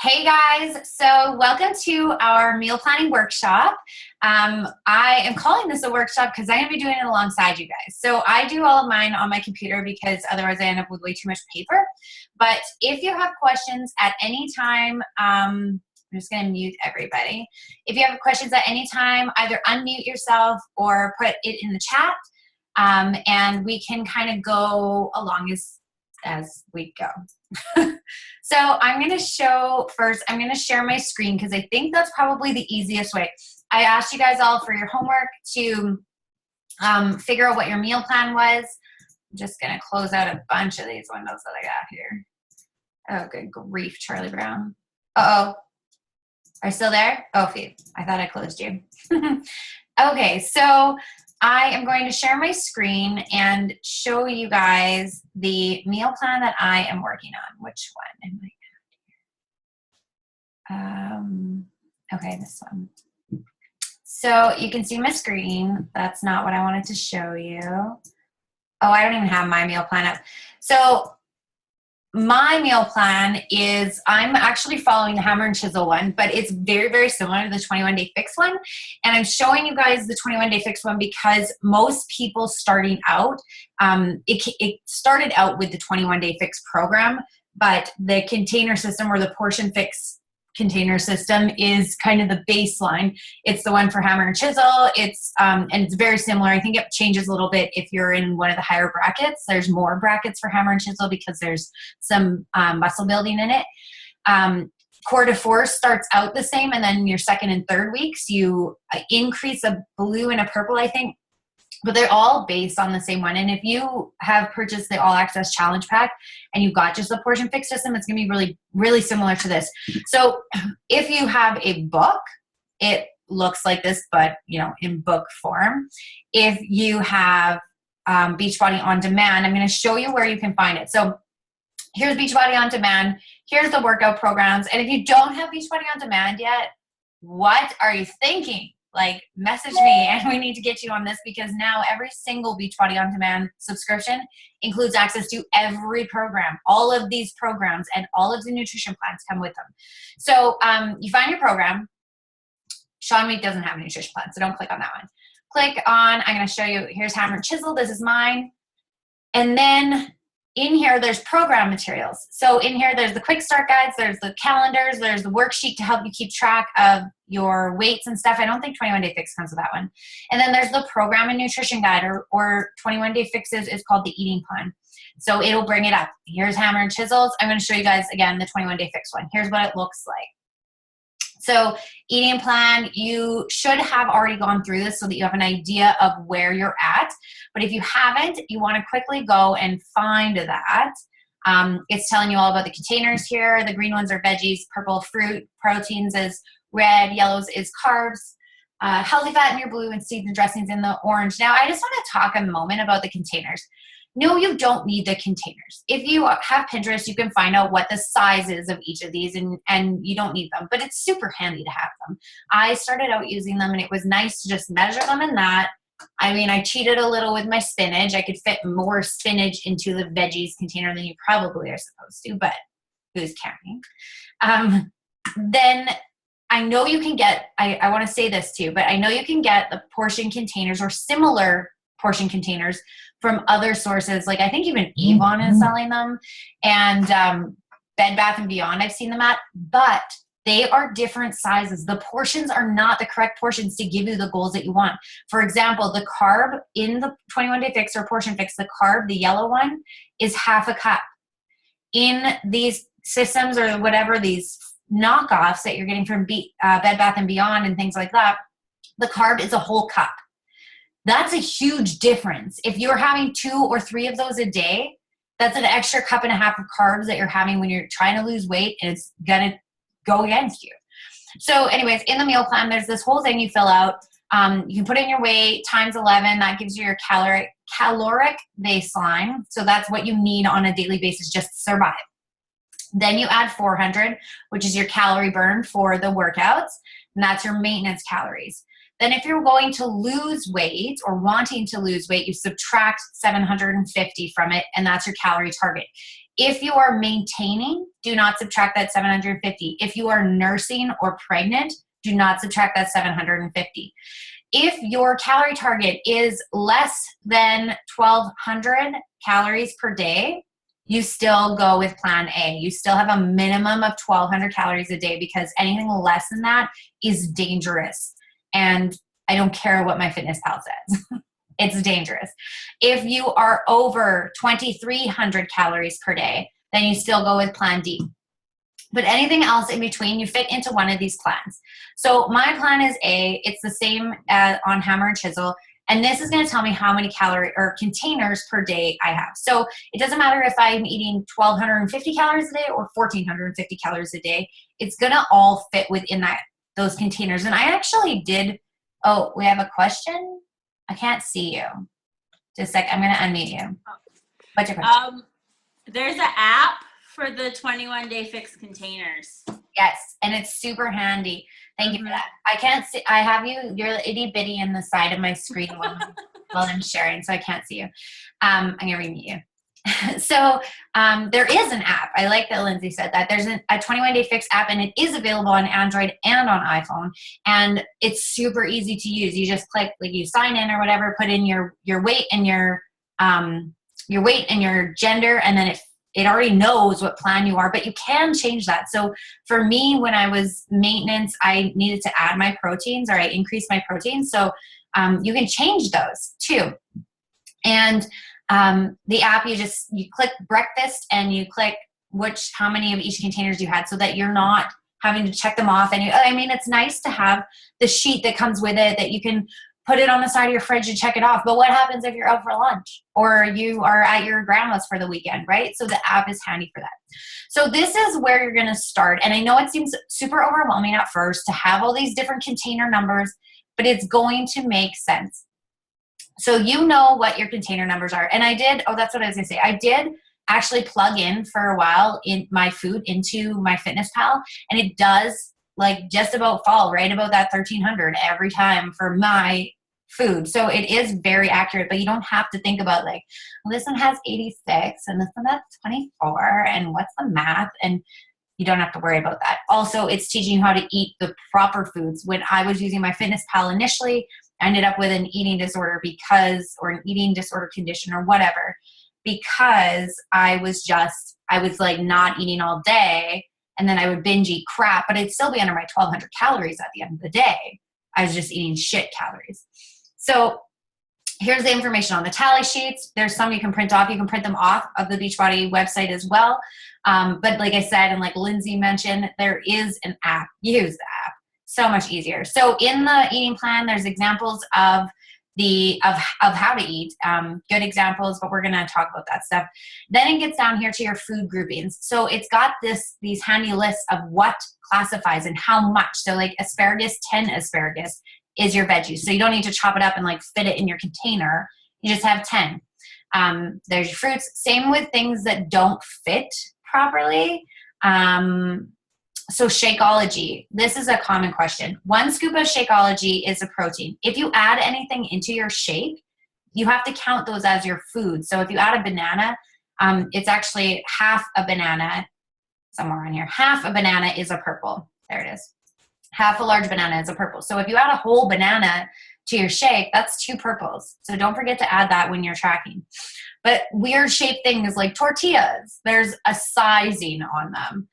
Hey guys, so welcome to our meal planning workshop. I am calling this a workshop because I'm going to be doing it alongside you guys. So I do all of mine on my computer because otherwise I end up with way too much paper. But if you have questions at any time, I'm just going to mute everybody. If you have questions at any time, either unmute yourself or put it in the chat, and we can kind of go along as we go. So I'm going to show first, I'm going to share my screen because I think that's probably the easiest way. I asked you guys all for your homework to figure out what your meal plan was. I'm just going to close out a bunch of these windows that I got here. Oh, good grief, Charlie Brown. Uh-oh. Are you still there? Oh, phew. I thought I closed you. Okay, so I am going to share my screen and show you guys the meal plan that I am working on. Which one am I? Okay, this one. So you can see my screen. That's not what I wanted to show you. Oh, I don't even have my meal plan up. So my meal plan is, I'm actually following the Hammer and Chisel one, but it's very, very similar to the 21-day fix one. And I'm showing you guys the 21-day fix one because most people starting out, it started out with the 21-day fix program, but the container system or the portion fix container system is kind of the baseline. It's the one for Hammer and Chisel. It's and it's very similar. I think it changes a little bit if you're in one of the higher brackets. There's more brackets for Hammer and Chisel because there's some muscle building in it. Core de Force starts out the same, and then your second and third weeks you increase a blue and a purple, I think. But they're all based on the same one. And if you have purchased the All Access Challenge Pack and you've got just the portion fix system, it's going to be really, really similar to this. So if you have a book, it looks like this, but in book form. If you have Beachbody On Demand, I'm going to show you where you can find it. So here's Beachbody On Demand. Here's the workout programs. And if you don't have Beachbody On Demand yet, what are you thinking? Like, message me and we need to get you on this, because now every single Beachbody On Demand subscription includes access to every program. All of these programs and all of the nutrition plans come with them. So you find your program. Sean Week doesn't have a nutrition plan, so don't click on that one. Click on, I'm going to show you, here's Hammer and Chisel. This is mine. And then in here, there's program materials. So in here, there's the quick start guides, there's the calendars, there's the worksheet to help you keep track of your weights and stuff. I don't think 21-day fix comes with that one. And then there's the program and nutrition guide, or 21-day fixes is called the eating plan. So it'll bring it up. Here's Hammer and Chisels. I'm going to show you guys again the 21-day fix one. Here's what it looks like. So eating plan, you should have already gone through this so that you have an idea of where you're at. But if you haven't, you want to quickly go and find that. It's telling you all about the containers here. The green ones are veggies, purple fruit, proteins is red, yellows is carbs, healthy fat in your blue, and seeds and dressings in the orange. Now, I just want to talk a moment about the containers. No, you don't need the containers. If you have Pinterest, you can find out what the size is of each of these, and you don't need them, but it's super handy to have them. I started out using them, and it was nice to just measure them in that. I mean, I cheated a little with my spinach. I could fit more spinach into the veggies container than you probably are supposed to, but who's counting? Then I know you can get, I want to say this too, but I know you can get the portion containers or similar portion containers from other sources. Like I think even Avon is selling them, and Bed Bath & Beyond I've seen them at, but they are different sizes. The portions are not the correct portions to give you the goals that you want. For example, the carb in the 21-day fix or portion fix, the carb, the yellow one, is half a cup. In these systems or whatever, these knockoffs that you're getting from Bed Bath & Beyond and things like that, the carb is a whole cup. That's a huge difference. If you're having 2 or 3 of those a day, that's an extra cup and a half of carbs that you're having when you're trying to lose weight, and it's going to go against you. So anyways, in the meal plan, there's this whole thing you fill out. You can put in your weight times 11. That gives you your caloric baseline. So that's what you need on a daily basis just to survive. Then you add 400, which is your calorie burn for the workouts, and that's your maintenance calories. Then if you're going to lose weight or wanting to lose weight, you subtract 750 from it, and that's your calorie target. If you are maintaining, do not subtract that 750. If you are nursing or pregnant, do not subtract that 750. If your calorie target is less than 1,200 calories per day, you still go with plan A. You still have a minimum of 1,200 calories a day, because anything less than that is dangerous. And I don't care what MyFitnessPal says. It's dangerous. If you are over 2,300 calories per day, then you still go with plan D. But anything else in between, you fit into one of these plans. So my plan is A. It's the same on Hammer and Chisel. And this is going to tell me how many calorie or containers per day I have. So it doesn't matter if I'm eating 1,250 calories a day or 1,450 calories a day. It's going to all fit within those containers. And I actually did. Oh, we have a question. I can't see you. Just a sec. I'm going to unmute you. What's your question? There's an app for the 21-day fix containers. Yes, and it's super handy. Thank you for that. I can't see. I have you. You're itty bitty in the side of my screen while I'm sharing, so I can't see you. I'm gonna remute you. So there is an app. I like that Lindsay said that. There's a 21-day fix app, and it is available on Android and on iPhone. And it's super easy to use. You just click, like you sign in or whatever, put in your weight and your weight and your gender, and then it already knows what plan you are, but you can change that. So for me, when I was maintenance, I needed to add my proteins, or I increased my proteins. So you can change those too. And the app, you click breakfast and you click how many of each containers you had, so that you're not having to check them off. And it's nice to have the sheet that comes with it that you can put it on the side of your fridge and check it off. But what happens if you're out for lunch or you are at your grandma's for the weekend, right? So the app is handy for that. So this is where you're going to start. And I know it seems super overwhelming at first to have all these different container numbers, but it's going to make sense. So you know what your container numbers are. And that's what I was going to say. I did actually plug in for a while in my food into MyFitnessPal, and it does just about fall right about that 1,300 every time for my food. So it is very accurate, but you don't have to think about this one has 86 and this one has 24 and what's the math, and you don't have to worry about that. Also, it's teaching you how to eat the proper foods. When I was using MyFitnessPal initially, I ended up with an eating disorder or an eating disorder condition or whatever, because I was not eating all day. And then I would binge eat crap, but I'd still be under my 1,200 calories at the end of the day. I was just eating shit calories. So here's the information on the tally sheets. There's some you can print off. You can print them off of the Beachbody website as well. But like I said, and like Lindsay mentioned, there is an app. Use the app. So much easier. So in the eating plan, there's examples of how to eat, good examples, but we're going to talk about that stuff. Then it gets down here to your food groupings. So it's got these handy lists of what classifies and how much. So like asparagus, 10 asparagus is your veggies. So you don't need to chop it up and fit it in your container. You just have 10. There's your fruits. Same with things that don't fit properly. So Shakeology, this is a common question. 1 scoop of Shakeology is a protein. If you add anything into your shake, you have to count those as your food. So if you add a banana, it's actually half a banana, somewhere on here. Half a banana is a purple. There it is. Half a large banana is a purple. So if you add a whole banana to your shake, that's 2 purples. So don't forget to add that when you're tracking. But weird shaped things like tortillas, there's a sizing on them.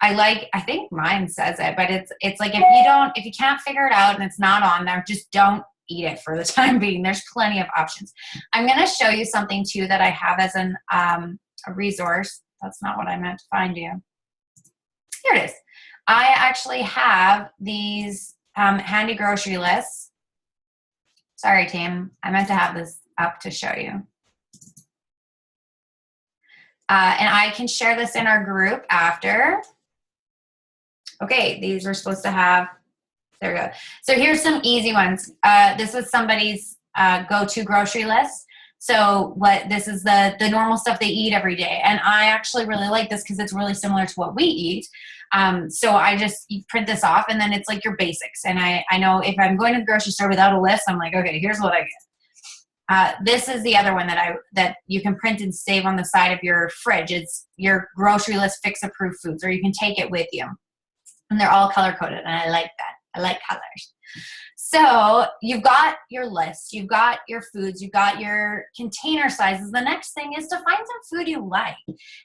I think mine says it, but it's like if you can't figure it out and it's not on there, just don't eat it for the time being. There's plenty of options. I'm going to show you something too that I have as a resource. That's not what I meant to find you. Here it is. I actually have these handy grocery lists. Sorry, team. I meant to have this up to show you. And I can share this in our group after. Okay, these we're supposed to have. There we go. So here's some easy ones. This was somebody's go-to grocery list. So this is the normal stuff they eat every day. And I actually really like this because it's really similar to what we eat. So I just print this off, and then it's like your basics. And I know if I'm going to the grocery store without a list, I'm like, okay, here's what I get. This is the other one that you can print and save on the side of your fridge. It's your grocery list fix approved foods, or you can take it with you. And they're all color coded, and I like that. I like colors. So you've got your list, you've got your foods, you've got your container sizes. The next thing is to find some food you like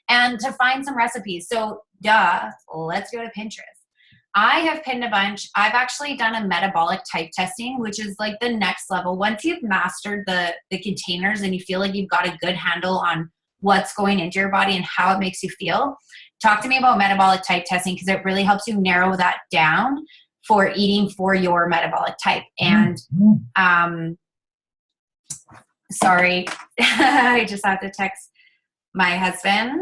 and to find some recipes. So let's go to Pinterest. I have pinned a bunch. I've actually done a metabolic type testing, which is like the next level. Once you've mastered the containers and you feel like you've got a good handle on what's going into your body and how it makes you feel, talk to me about metabolic type testing, because it really helps you narrow that down for eating for your metabolic type. And sorry, I just have to text my husband.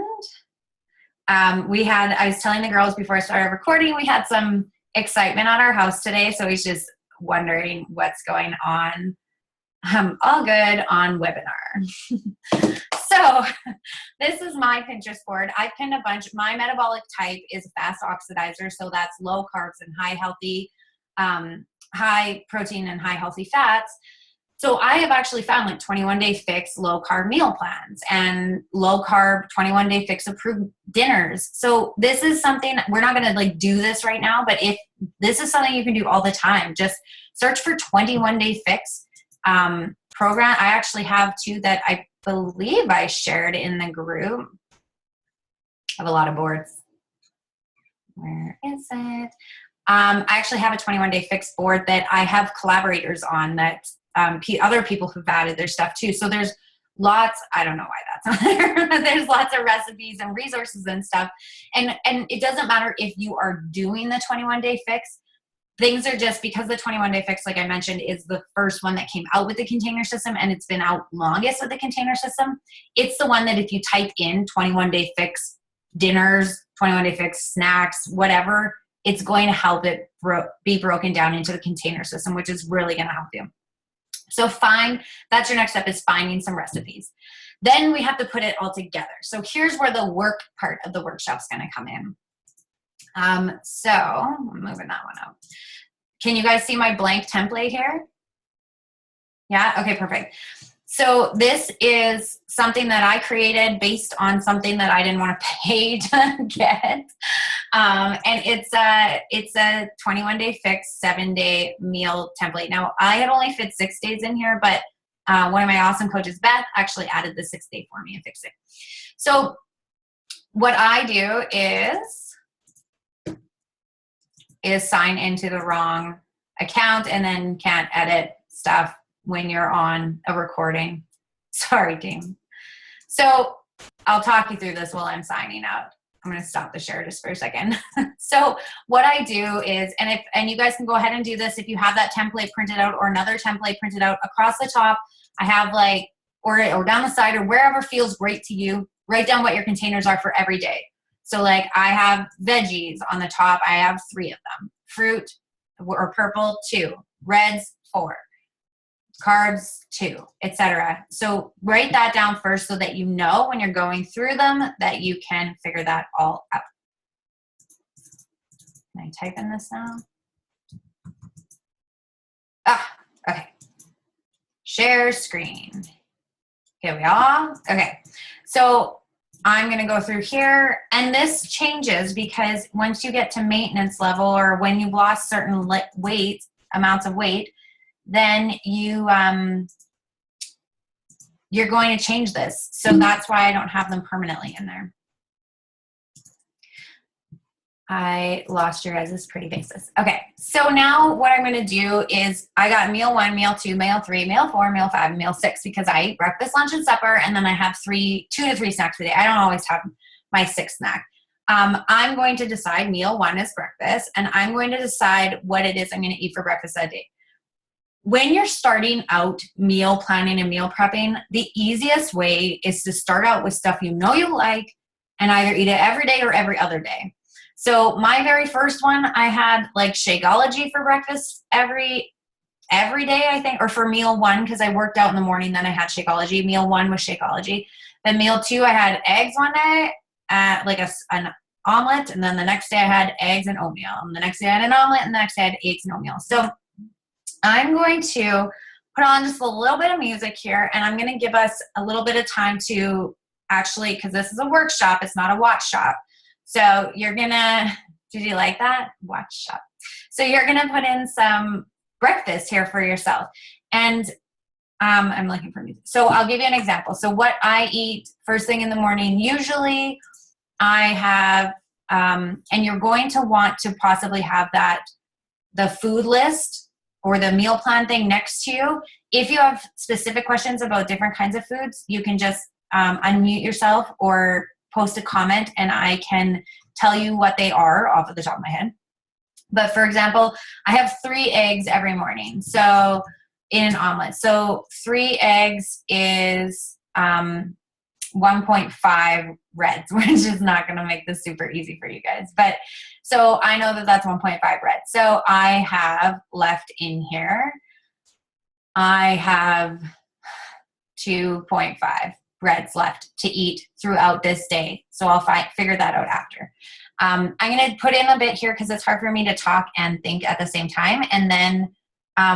I was telling the girls before I started recording, we had some excitement at our house today. So he's just wondering what's going on. All good on webinar. So this is my Pinterest board. I pinned a bunch. My metabolic type is fast oxidizer. So that's low carbs and high protein and high healthy fats. So I have actually found like 21 Day Fix low carb meal plans and low carb 21 Day Fix approved dinners. So this is something, we're not going to like do this right now, but if this is something you can do all the time, just search for 21 Day Fix program. I actually have two that I believe I shared in the group. I have a lot of boards. Where is it? I actually have a 21 Day Fix board that I have collaborators on that other people who've added their stuff too. So there's lots, I don't know why that's on there. There's lots of recipes and resources and stuff. And it doesn't matter if you are doing the 21 Day Fix. Things are just, because the 21 Day Fix, like I mentioned, is the first one that came out with the container system, and it's been out longest with the container system. It's the one that if you type in 21 Day Fix dinners, 21 Day Fix snacks, whatever, it's going to help it be broken down into the container system, which is really going to help you. So that's your next step, is finding some recipes. Then we have to put it all together. So here's where the work part of the workshop's going to come in. So I'm moving that one up. Can you guys see my blank template here? Yeah? Okay, perfect. So this is something that I created based on something that I didn't want to pay to get. And it's a 21 Day Fix 7-day meal template. Now I had only fit 6 days in here, but one of my awesome coaches, Beth, actually added the 6th day for me and fixed it. So what I do is sign into the wrong account and then can't edit stuff when you're on a recording. Sorry, team. So I'll talk you through this while I'm signing out. I'm going to stop the share just for a second. So what I do is, and you guys can go ahead and do this if you have that template printed out or another template printed out. Across the top, I have or down the side or wherever feels great to you, write down what your containers are for every day. So I have veggies on the top. I have 3 of them. Fruit or purple, 2. Reds, 4. Carbs, 2, etc. So write that down first so that you know when you're going through them that you can figure that all out. Can I type in this now? Okay. Share screen. Here we are. Okay. So I'm going to go through here, and this changes because once you get to maintenance level or when you've lost certain amounts of weight, then you're going to change this. So that's why I don't have them permanently in there. I lost your guys' pretty faces. Okay, so now what I'm going to do is I got meal 1, meal 2, meal 3, meal 4, meal 5, meal 6 because I eat breakfast, lunch, and supper, and then I have 2 to 3 snacks a day. I don't always have my 6th snack. I'm going to decide meal 1 is breakfast, and I'm going to decide what it is I'm going to eat for breakfast that day. When you're starting out meal planning and meal prepping, the easiest way is to start out with stuff you know you like and either eat it every day or every other day. So my very first one, I had Shakeology for breakfast every every day, I think, or for meal one, because I worked out in the morning, then I had Shakeology. Meal one was Shakeology. Then meal two, I had eggs one day, like an omelet, and then the next day I had eggs and oatmeal, and the next day I had an omelet, and the next day I had eggs and oatmeal. So I'm going to put on just a little bit of music here, and I'm going to give us a little bit of time to actually, because this is a workshop, it's not a watch shop. So you're going to, did you like that? Watch shop. So you're going to put in some breakfast here for yourself. And I'm looking for music. So I'll give you an example. So what I eat first thing in the morning, usually I have, and you're going to want to possibly have that, the food list or the meal plan thing next to you. If you have specific questions about different kinds of foods, you can just unmute yourself or post a comment and I can tell you what they are off of the top of my head. But for example, I have 3 eggs every morning. So in an omelet. So 3 eggs is 1.5 reds, which is not going to make this super easy for you guys. But so I know that that's 1.5 reds. So I have left in here, I have 2.5 reds left to eat throughout this day. So I'll figure that out after. I'm going to put in a bit here because it's hard for me to talk and think at the same time. And then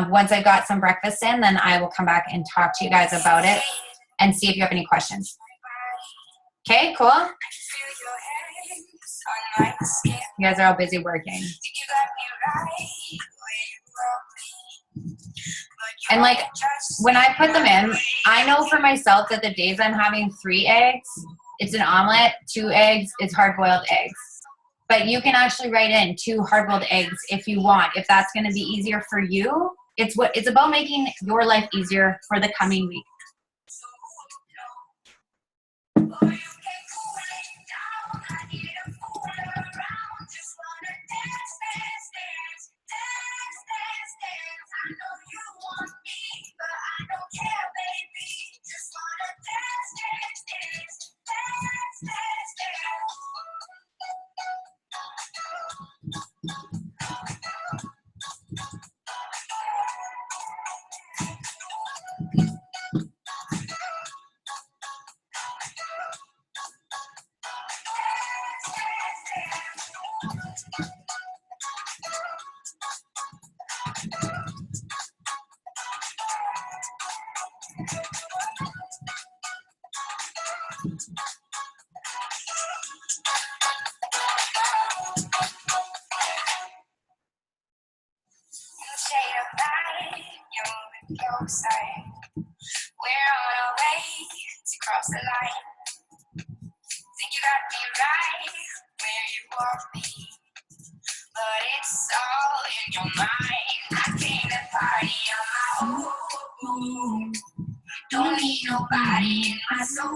once I've got some breakfast in, then I will come back and talk to you guys about it and see if you have any questions. Okay, cool? You guys are all busy working. And like when I put them in, I know for myself that the days I'm having 3 eggs, it's an omelet, 2 eggs, it's hard-boiled eggs. But you can actually write in 2 hard-boiled eggs if you want, if that's going to be easier for you. It's about making your life easier for the coming week. We're on our way to cross the line. Think you got me right where you want me, but it's all in your mind. I came to party on my own. Don't need nobody in my soul. I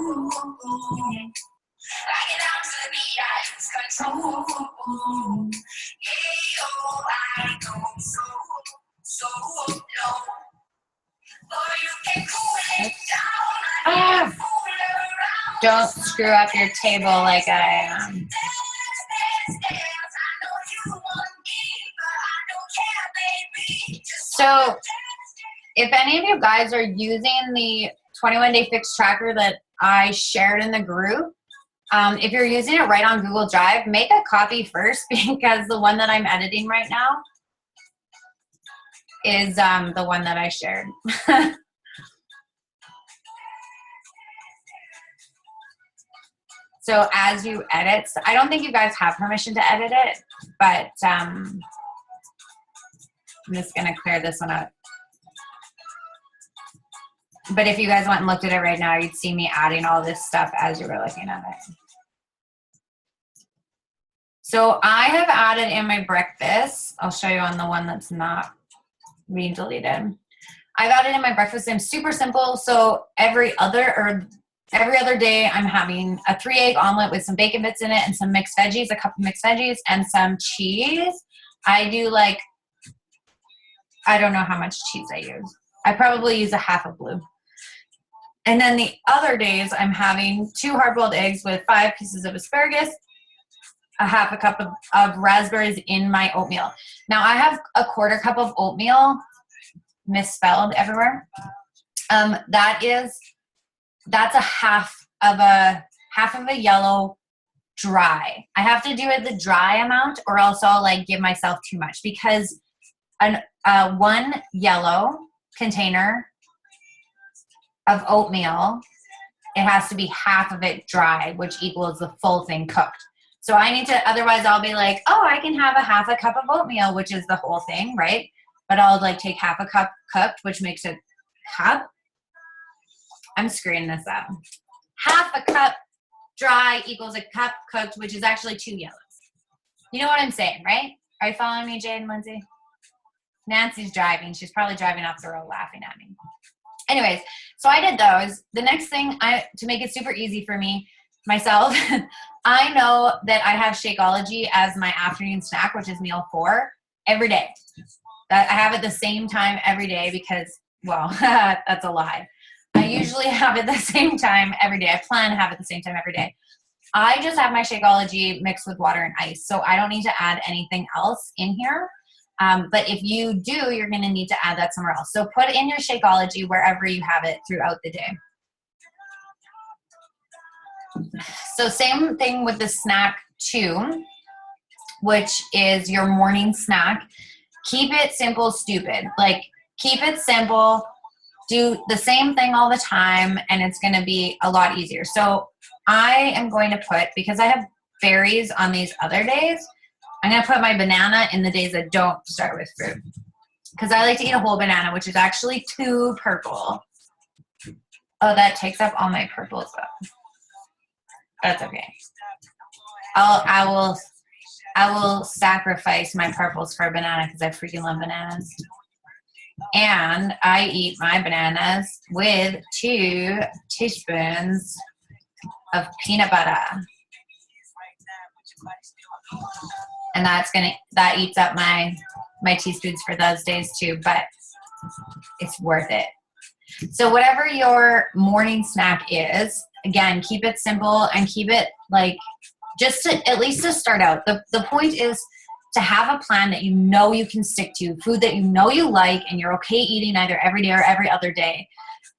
get down to the beat, I lose control. Hey, oh, I go so low. Or you can cool it down. Don't screw up your table like I am. So, if any of you guys are using the 21-day fix tracker that I shared in the group, if you're using it right on Google Drive, make a copy first because the one that I'm editing right now is the one that I shared. So as you edit, I don't think you guys have permission to edit it, but I'm just going to clear this one out. But if you guys went and looked at it right now, you'd see me adding all this stuff as you were looking at it. So I have added in my breakfast. I'll show you on the one that's not being deleted. I've added in my breakfast. I'm super simple. So every other day I'm having a 3-egg omelet with some bacon bits in it and some mixed veggies, a cup of mixed veggies and some cheese. I do like, I don't know how much cheese I use. I probably use a half a blue. And then the other days I'm having 2 hard-boiled eggs with 5 pieces of asparagus, a half a cup of raspberries in my oatmeal. Now I have a 1/4 cup of oatmeal misspelled everywhere. That's a half of a yellow dry. I have to do it the dry amount, or else I'll like give myself too much, because one yellow container of oatmeal, it has to be half of it dry, which equals the full thing cooked. So I need to, otherwise I'll be like, oh, I can have a half a cup of oatmeal, which is the whole thing, right? But I'll like take half a cup cooked, which makes a cup. I'm screwing this up. Half a cup dry equals a cup cooked, which is actually 2 yellows. You know what I'm saying, right? Are you following me, Jade and Lindsay? Nancy's driving. She's probably driving up the road laughing at me. Anyways, so I did those. The next thing, to make it super easy for me, myself, I know that I have Shakeology as my afternoon snack, which is meal 4, every day. That I have it the same time every day because, well, that's a lie. I usually have it the same time every day. I plan to have it the same time every day. I just have my Shakeology mixed with water and ice, so I don't need to add anything else in here. But if you do, you're going to need to add that somewhere else. So put in your Shakeology wherever you have it throughout the day. So same thing with the snack 2, which is your morning snack. Keep it simple, stupid. Like, keep it simple. Do the same thing all the time, and it's going to be a lot easier. So I am going to put, because I have berries on these other days, I'm going to put my banana in the days that don't start with fruit. Because I like to eat a whole banana, which is actually 2 purple. Oh, that takes up all my purples though. That's okay. I will sacrifice my purples for a banana because I freaking love bananas. And I eat my bananas with 2 teaspoons of peanut butter. And that eats up my teaspoons for those days too, but it's worth it. So whatever your morning snack is, again, keep it simple and keep it like just to at least to start out. The point is to have a plan that you know you can stick to, food that you know you like and you're okay eating either every day or every other day.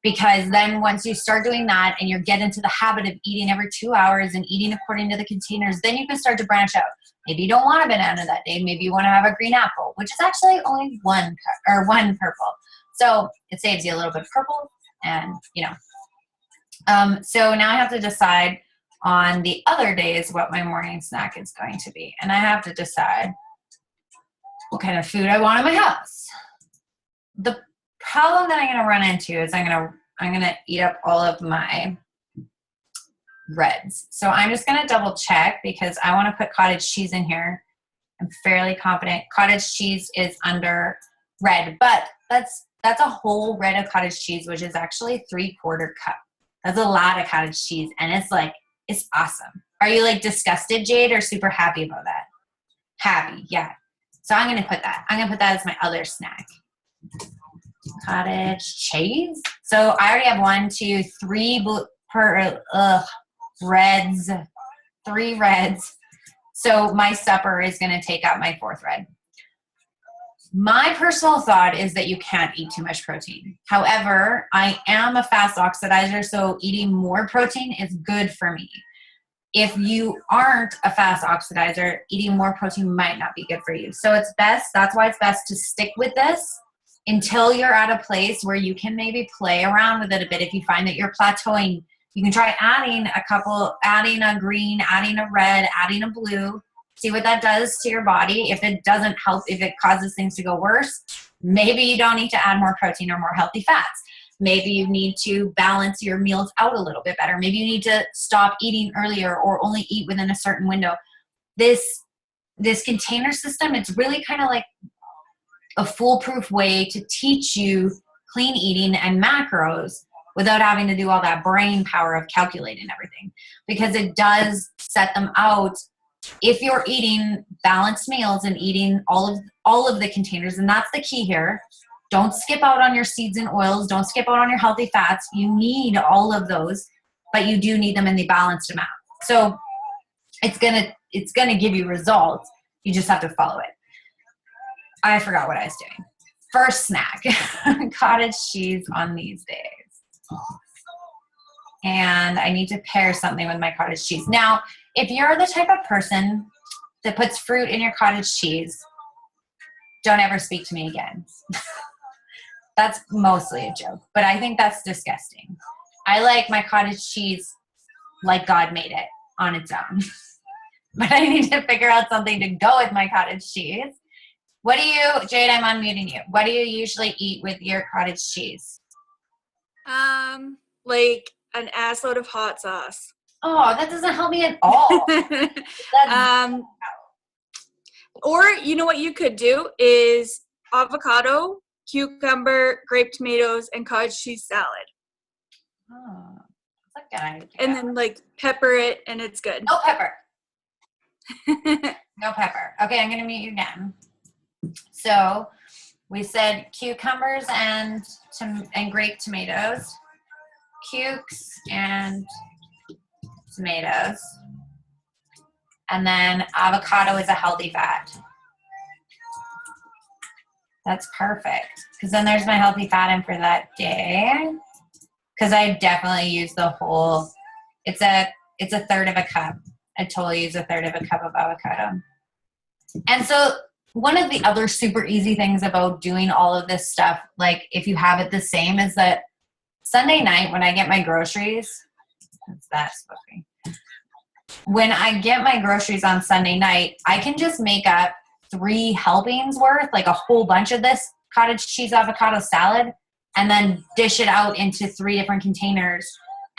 Because then once you start doing that and you get into the habit of eating every 2 hours and eating according to the containers, then you can start to branch out. Maybe you don't want a banana that day. Maybe you want to have a green apple, which is actually only one purple. So it saves you a little bit of purple and, you know. So now I have to decide on the other days what my morning snack is going to be. And I have to decide what kind of food I want in my house. The problem that I'm going to run into is I'm going to eat up all of my reds. So I'm just going to double check because I want to put cottage cheese in here. I'm fairly confident cottage cheese is under red, but that's a whole red of cottage cheese, which is actually 3/4 cup. That's a lot of cottage cheese, and it's awesome. Are you like disgusted, Jade, or super happy about that? Happy, yeah. So I'm going to put that. I'm going to put that as my other snack. Cottage cheese. So I already have 1, 2, 3 reds. 3 reds. So my supper is going to take up my 4th red. My personal thought is that you can't eat too much protein. However, I am a fast oxidizer, so eating more protein is good for me. If you aren't a fast oxidizer, eating more protein might not be good for you. So that's why it's best to stick with this until you're at a place where you can maybe play around with it a bit. If you find that you're plateauing, you can try adding a green, adding a red, adding a blue. See what that does to your body. If it doesn't help, if it causes things to go worse, maybe you don't need to add more protein or more healthy fats. Maybe you need to balance your meals out a little bit better. Maybe you need to stop eating earlier or only eat within a certain window. This container system, it's really kind of like a foolproof way to teach you clean eating and macros without having to do all that brain power of calculating everything, because it does set them out. If you're eating balanced meals and eating all of the containers, and that's the key here, don't skip out on your seeds and oils, don't skip out on your healthy fats. You need all of those, but you do need them in the balanced amount. So it's gonna give you results. You just have to follow it. I forgot what I was doing. first snack, cottage cheese on these days. And I need to pair something with my cottage cheese. Now, if you're the type of person that puts fruit in your cottage cheese, don't ever speak to me again. That's mostly a joke, but I think that's disgusting. I like my cottage cheese like God made it on its own. But I need to figure out something to go with my cottage cheese. What do you, Jade, I'm unmuting you. What do you usually eat with your cottage cheese? Like an assload of hot sauce. Oh, that doesn't help me at all. That's, Or you know what you could do is avocado, cucumber, grape tomatoes, and cottage cheese salad. oh, that's a good idea. And then like pepper it and it's good. No pepper. No pepper. Okay, I'm going to mute you again. So we said cucumbers and grape tomatoes, cukes and tomatoes, and then avocado is a healthy fat. That's perfect, because then there's my healthy fat in for that day. Because I definitely use the whole. It's a third of a cup. I totally use a third of a cup of avocado. And so one of the other super easy things about doing all of this stuff, like if you have it the same, is that Sunday night when I get my groceries, when I get my groceries on Sunday night, I can just make up 3 helpings worth, like a whole bunch of this cottage cheese avocado salad, and then dish it out into 3 different containers,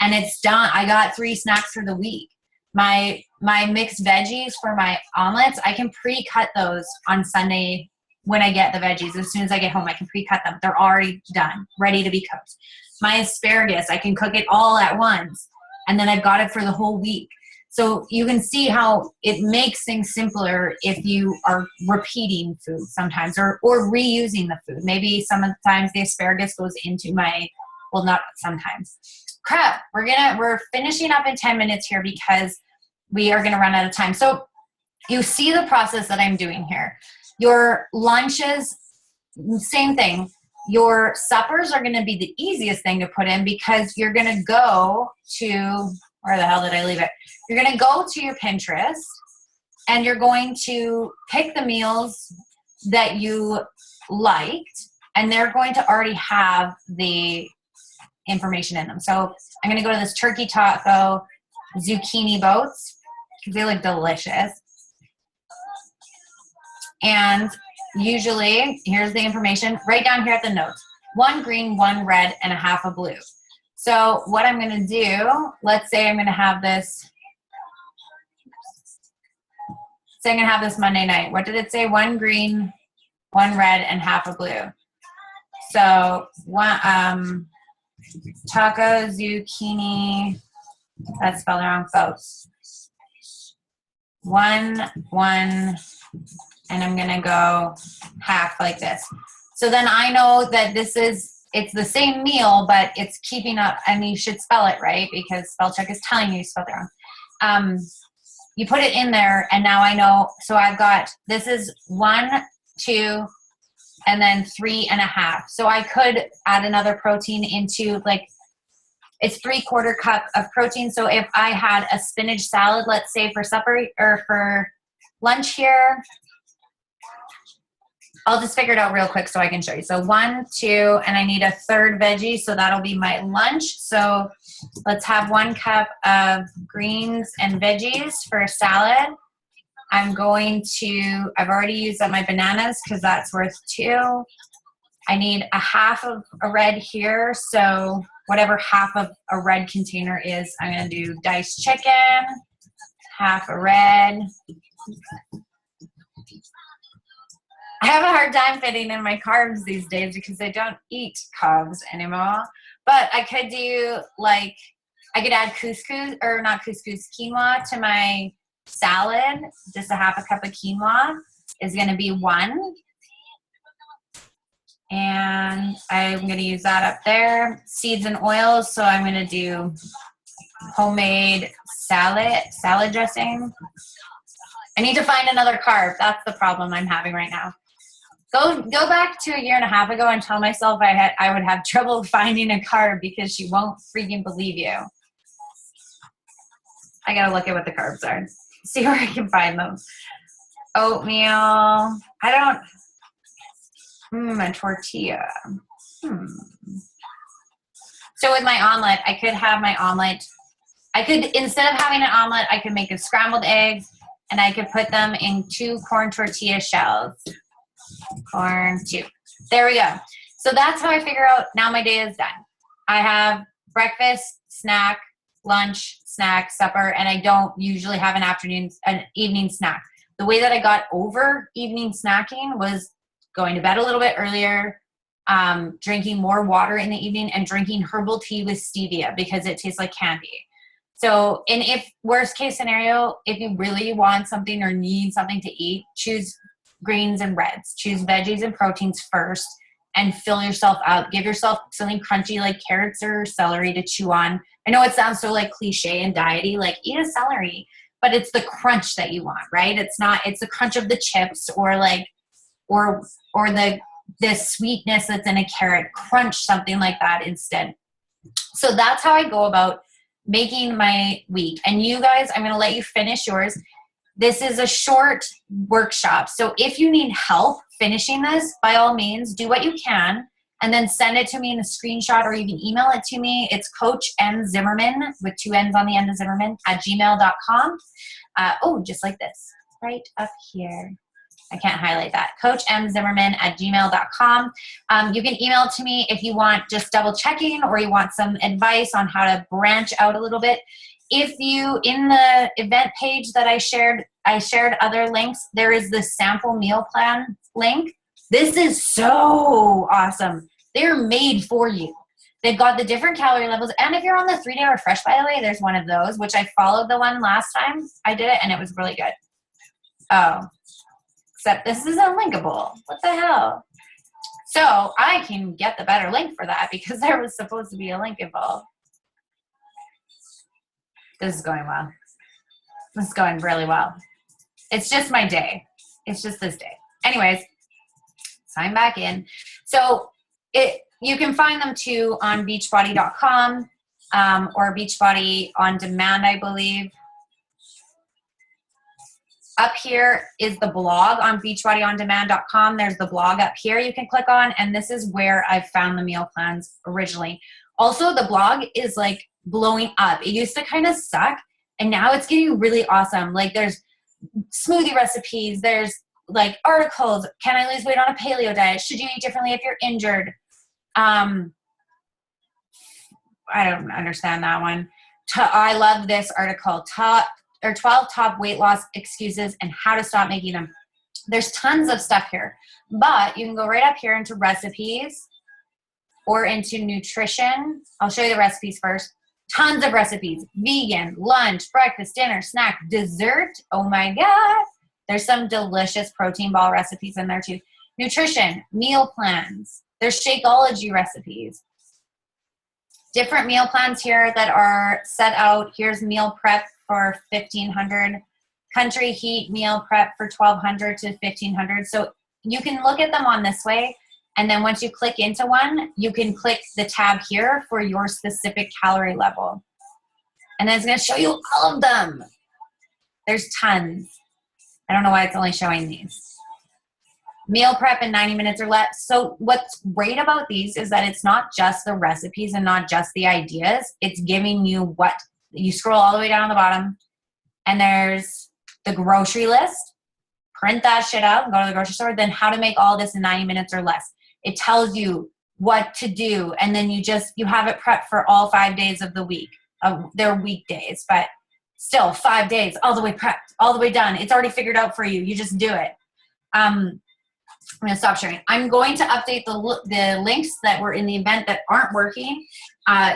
and it's done. I got 3 snacks for the week. My mixed veggies for my omelets, I can pre-cut those on Sunday when I get the veggies. As soon as I get home, I can pre-cut them. They're already done, ready to be cooked. My asparagus, I can cook it all at once, and then I've got it for the whole week. So you can see how it makes things simpler if you are repeating food sometimes, or reusing the food. Maybe sometimes the asparagus goes into well, not sometimes. Crap, we're finishing up in 10 minutes here because we are gonna run out of time. So you see the process that I'm doing here. Your lunches, same thing. Your suppers are gonna be the easiest thing to put in because you're gonna go to, where the hell did I leave it? You're gonna go to your Pinterest and you're going to pick the meals that you liked, and they're going to already have the information in them. So I'm gonna go to this turkey taco zucchini boats because they look delicious. And usually, here's the information right down here at the notes. 1 green, 1 red, and a half a blue. So what I'm gonna do, let's say I'm gonna have this, I'm gonna have this Monday night. What did it say? 1 green, 1 red, and half a blue. So taco, zucchini, that's spelled wrong, folks. 1, and I'm gonna go half like this. So then I know that it's the same meal, but it's keeping up, and you should spell it right because spell check is telling you spelled it wrong. You put it in there, and now I know, so I've got, this is 1, 2, and then 3.5. So I could add another protein into, like, it's 3/4 cup of protein. So if I had a spinach salad, let's say for supper or for lunch here, I'll just figure it out real quick so I can show you. So 1, 2, and I need a 3rd veggie, so that'll be my lunch. So let's have 1 cup of greens and veggies for a salad. I've already used up my bananas because that's worth 2. I need a half of a red here, so whatever half of a red container is, I'm gonna do diced chicken, half a red. I have a hard time fitting in my carbs these days because I don't eat carbs anymore. But I could do, like, I could add quinoa to my salad. Just a half a cup of quinoa is going to be 1. And I'm going to use that up there. Seeds and oils, so I'm going to do homemade salad dressing. I need to find another carb. That's the problem I'm having right now. Go back to a year and a half ago and tell myself I would have trouble finding a carb because she won't freaking believe you. I gotta look at what the carbs are. See where I can find them. Oatmeal. A tortilla. So with my omelet, I could have my omelet. Instead of having an omelet, I could make a scrambled eggs and I could put them in 2 corn tortilla shells. Corn 2. There we go. So that's how I figure out now my day is done. I have breakfast, snack, lunch, snack, supper, and I don't usually have an evening snack. The way that I got over evening snacking was going to bed a little bit earlier, drinking more water in the evening, and drinking herbal tea with stevia because it tastes like candy. So, and if worst case scenario, if you really want something or need something to eat, choose greens and reds. Choose veggies and proteins first and fill yourself up. Give yourself something crunchy like carrots or celery to chew on. I know it sounds so like cliche and diety, like eat a celery, but it's the crunch that you want, right? It's the crunch of the chips or the sweetness that's in a carrot. Crunch something like that instead. So that's how I go about making my week. And you guys, I'm going to let you finish yours. This is a short workshop. So if you need help finishing this, by all means, do what you can and then send it to me in a screenshot or you can email it to me. It's Coach M. Zimmerman with 2 N's on the end of Zimmerman @gmail.com. Just like this, right up here. I can't highlight that. Coach M. Zimmerman @gmail.com. You can email to me if you want just double checking or you want some advice on how to branch out a little bit. If you, in the event page that I shared other links. There is the sample meal plan link. This is so awesome. They're made for you. They've got the different calorie levels. And if you're on the 3-day refresh, by the way, there's one of those, which I followed the one last time I did it, and it was really good. Oh, except this is unlinkable. What the hell? So I can get the better link for that because there was supposed to be a linkable. This is going well. This is going really well. It's just my day. It's just this day. Anyways, sign back in. So you can find them too on Beachbody.com or Beachbody on demand, I believe. Up here is the blog on beachbodyondemand.com. There's the blog up here you can click on, and this is where I found the meal plans originally. Also, the blog is like blowing up. It used to kind of suck, and now it's getting really awesome. Like there's smoothie recipes, there's like articles. Can I lose weight on a paleo diet? Should you eat differently if you're injured? I don't understand that one. I love this article. 12 top weight loss excuses and how to stop making them. There's tons of stuff here, but you can go right up here into recipes or into nutrition. I'll show you the recipes first. Tons of recipes. Vegan, lunch, breakfast, dinner, snack, dessert. Oh my God. There's some delicious protein ball recipes in there too. Nutrition, meal plans. There's Shakeology recipes. Different meal plans here that are set out. Here's meal prep for $1,500. Country heat meal prep for $1,200 to $1,500. So you can look at them on this way. And then once you click into one, you can click the tab here for your specific calorie level. And then it's going to show you all of them. There's tons. I don't know why it's only showing these. Meal prep in 90 minutes or less. So what's great about these is that it's not just the recipes and not just the ideas. It's giving you what you scroll all the way down the bottom and there's the grocery list. Print that shit out and go to the grocery store. Then how to make all this in 90 minutes or less. It tells you what to do. And then you have it prepped for all 5 days of the week. They're weekdays, but still 5 days, all the way prepped, all the way done. It's already figured out for you. You just do it. I'm going to stop sharing. I'm going to update the links that were in the event that aren't working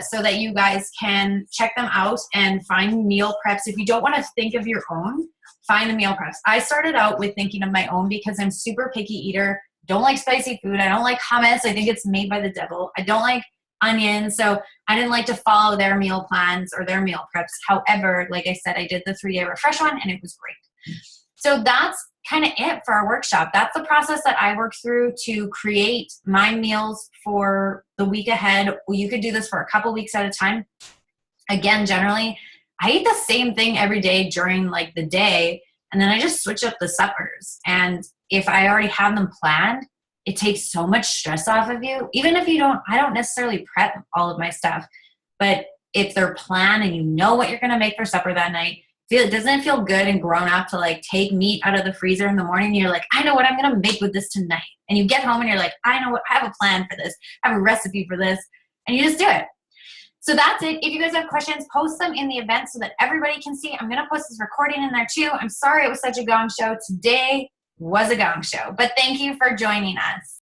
so that you guys can check them out and find meal preps. If you don't want to think of your own, find the meal preps. I started out with thinking of my own because I'm super picky eater. Don't like spicy food. I don't like hummus. I think it's made by the devil. I don't like onions. So I didn't like to follow their meal plans or their meal preps. However, like I said, I did the 3-day refresh one and it was great. So that's kind of it for our workshop. That's the process that I work through to create my meals for the week ahead. You could do this for a couple weeks at a time. Again, generally, I eat the same thing every day during like the day, and then I just switch up the suppers. And if I already have them planned, it takes so much stress off of you. Even if I don't necessarily prep all of my stuff, but if they're planned and you know what you're going to make for supper that night, doesn't it feel good and grown up to like take meat out of the freezer in the morning? And you're like, I know what I'm going to make with this tonight. And you get home and you're like, I have a plan for this. I have a recipe for this. And you just do it. So that's it. If you guys have questions, post them in the event so that everybody can see. I'm going to post this recording in there too. I'm sorry it was such a gong show. Today was a gong show, but thank you for joining us.